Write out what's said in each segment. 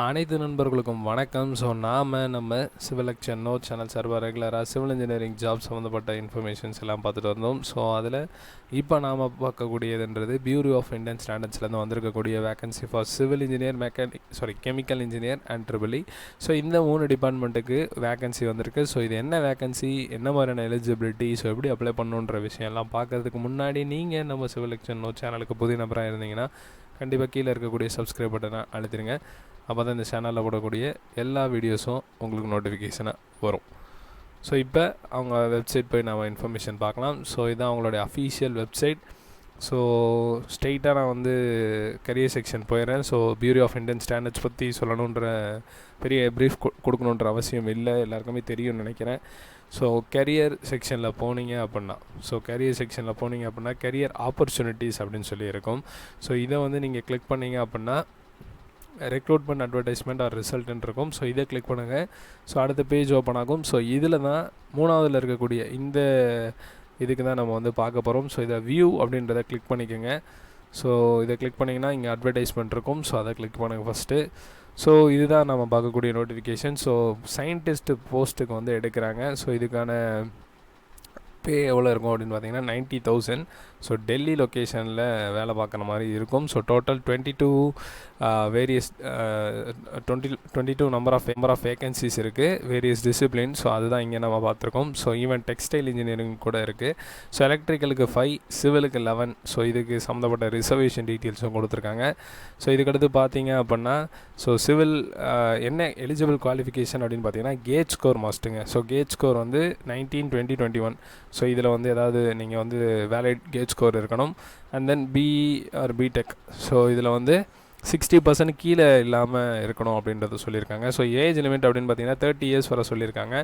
அனைத்து நண்பர்களுக்கும் வணக்கம். ஸோ நம்ம சிவில் லெக்சர் நோ சேனல் சர்வர் ரெகுலராக சிவில் இன்ஜினியரிங் ஜாப் சம்மந்தப்பட்ட இன்ஃபர்மேஷன்ஸ் எல்லாம் பார்த்துட்டு வந்தோம். ஸோ அதில் இப்போ நாம் பார்க்கக்கூடியதுன்றது பியூரோ ஆஃப் இந்தியன் ஸ்டாண்டர்ட்ஸ்லேருந்து வந்திருக்கக்கூடிய vacancy for civil engineer chemical engineer and triple E. So இந்த 3 டிபார்ட்மெண்ட்டுக்கு வேகன்சி வந்திருக்கு. ஸோ இது என்ன வேகன்சி, என்ன மாதிரியான எலிஜிபிலிட்டி, ஸோ எப்படி அப்ளை பண்ணுன்ற விஷயம்லாம் பார்க்கறதுக்கு முன்னாடி நீங்கள் நம்ம சிவில் லெக்சர் நோ சேனலுக்கு புதிய நபராக இருந்தீங்கன்னா கண்டிப்பாக கீழே இருக்கக்கூடிய சப்ஸ்கிரைப் பட்டனை அழுத்திடுங்க. அப்போ தான் இந்த சேனலில் போடக்கூடிய எல்லா வீடியோஸும் உங்களுக்கு நோட்டிஃபிகேஷனாக வரும். ஸோ இப்போ அவங்க வெப்சைட் போய் நம்ம இன்ஃபர்மேஷன் பார்க்கலாம். ஸோ இதுதான் அவங்களுடைய அஃபீஷியல் வெப்சைட். ஸோ ஸ்ட்ரெயிட்டாக நான் கரியர் செக்ஷன் போயிடுறேன். So bureau of Indian standards பற்றி சொல்லணுன்ற பெரிய ப்ரீஃப் கொடுக்கணுன்ற அவசியம் இல்லை, எல்லாருக்குமே தெரியும்னு நினைக்கிறேன். ஸோ கரியர் செக்ஷனில் போனீங்க அப்படின்னா கரியர் ஆப்பர்ச்சுனிட்டிஸ் அப்படின்னு சொல்லி இருக்கும். ஸோ இதை நீங்கள் கிளிக் பண்ணிங்க அப்படின்னா ரெக்ரூட்மெண்ட் அட்வர்டைஸ்மெண்ட் ஆர் ரிசல்ட்னு இருக்கும். ஸோ இதை கிளிக் பண்ணுங்கள். ஸோ அடுத்த பேஜ் ஓப்பன் ஆகும். ஸோ இதில் தான் 3ஆவதில் இருக்கக்கூடிய இந்த இதுக்கு தான் நம்ம பார்க்க போகிறோம். ஸோ இதை வியூ அப்படின்றத கிளிக் பண்ணிக்கோங்க. ஸோ இதை கிளிக் பண்ணிங்கன்னா இங்கே அட்வர்டைஸ்மெண்ட் இருக்கும். ஸோ அதை கிளிக் பண்ணுங்கள் ஃபஸ்ட்டு. ஸோ இதுதான் நம்ம பார்க்கக்கூடிய நோட்டிஃபிகேஷன். ஸோ சயின்டிஸ்ட் போஸ்ட்டுக்கு எடுக்கிறாங்க. ஸோ இதுக்கான பே எவ்வளோ இருக்கும் அப்படின்னு பார்த்தீங்கன்னா 90,000. ஸோ டெல்லி லொக்கேஷனில் வேலை பார்க்குற மாதிரி இருக்கும். So total 22 number of vacancies இருக்குது, வேரியஸ் டிசிப்ளின். ஸோ அதுதான் இங்கே நம்ம பார்த்துருக்கோம். ஸோ ஈவன் டெக்ஸ்டைல் இன்ஜினியரிங் கூட இருக்குது. ஸோ எலக்ட்ரிக்கலுக்கு 5, சிவிலுக்கு 11. ஸோ இதுக்கு சம்மந்தப்பட்ட ரிசர்வேஷன் டீட்டெயில்ஸும் கொடுத்துருக்காங்க. ஸோ இதுக்கடுத்து பார்த்தீங்க அப்படின்னா ஸோ சிவில் என்ன எலிஜிபிள் குவாலிஃபிகேஷன் அப்படின்னு பார்த்தீங்கன்னா கேட் ஸ்கோர் மஸ்ட்டுங்க. So GATE score 19, 20, 21. ஸோ இதில் ஏதாவது நீங்கள் வேலிட் கேட் ஸ்கோர் இருக்கணும். And then BE or BTech. So இதில் 60% கீழே இல்லாமல் இருக்கணும் அப்படின்றத சொல்லியிருக்காங்க. ஸோ ஏஜ் லிமிட் அப்படின்னு பார்த்தீங்கன்னா 30 இயர்ஸ் வர சொல்லியிருக்காங்க.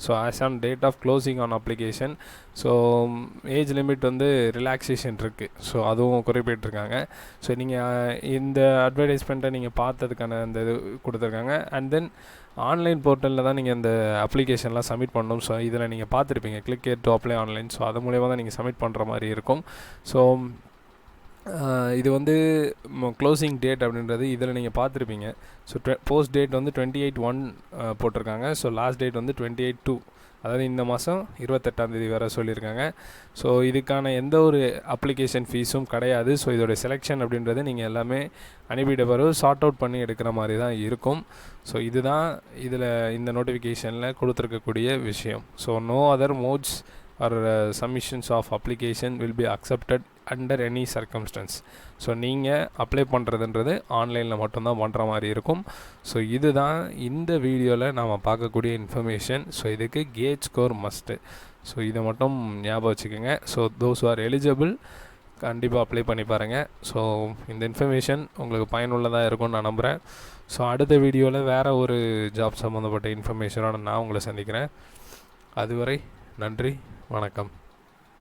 So as on date of closing on application. So age limit relaxation இருக்குது. ஸோ அதுவும் குறிப்பிட்டிருக்காங்க. ஸோ நீங்கள் இந்த அட்வர்டைஸ்மெண்ட்டை நீங்கள் பார்த்ததுக்கான அந்த இது கொடுத்துருக்காங்க. அண்ட் தென் ஆன்லைன் போர்ட்டலில் தான் நீங்கள் இந்த அப்ளிகேஷன்லாம் சப்மிட் பண்ணணும். ஸோ இதில் நீங்கள் பார்த்துருப்பீங்க click to apply online. So அது மூலயமா தான் நீங்கள் சப்மிட் பண்ணுற மாதிரி இருக்கும். ஸோ இது க்ளோசிங் டேட் அப்படின்றது இதில் நீங்கள் பார்த்துருப்பீங்க. ஸோ போஸ்ட் டேட் 28/1 போட்டிருக்காங்க. ஸோ லாஸ்ட் டேட் 28/2, அதாவது இந்த மாதம் 28ஆம் வேறு சொல்லியிருக்காங்க. ஸோ இதுக்கான எந்த ஒரு அப்ளிகேஷன் ஃபீஸும் கிடையாது. ஸோ இதோடைய செலெக்ஷன் அப்படின்றது நீங்கள் எல்லாமே அனுப்பிட்ட பிறகு சார்ட் அவுட் பண்ணி எடுக்கிற மாதிரி தான் இருக்கும். ஸோ இதுதான் இதில் இந்த நோட்டிஃபிகேஷனில் கொடுத்துருக்கக்கூடிய விஷயம். So no other modes or submissions of application will be accepted under any circumstances. So நீங்கள் அப்ளை பண்ணுறதுன்றது ஆன்லைனில் மட்டும்தான் பண்ணுற மாதிரி இருக்கும். ஸோ இதுதான் இந்த வீடியோவில் நாம் பார்க்கக்கூடிய இன்ஃபர்மேஷன். ஸோ இதுக்கு கேட் ஸ்கோர் மஸ்ட்டு. ஸோ இதை மட்டும் ஞாபகம் வச்சுக்கோங்க. ஸோ தோஸ் ஆர் எலிஜிபிள் கண்டிப்பாக அப்ளை பண்ணி பாருங்கள். ஸோ இந்த இன்ஃபர்மேஷன் உங்களுக்கு பயனுள்ளதாக இருக்கும்னு நான் நம்புகிறேன். ஸோ அடுத்த வீடியோவில் வேறு ஒரு ஜாப் சம்மந்தப்பட்ட இன்ஃபர்மேஷனோட நான் உங்களை சந்திக்கிறேன். அதுவரை நன்றி, வணக்கம்.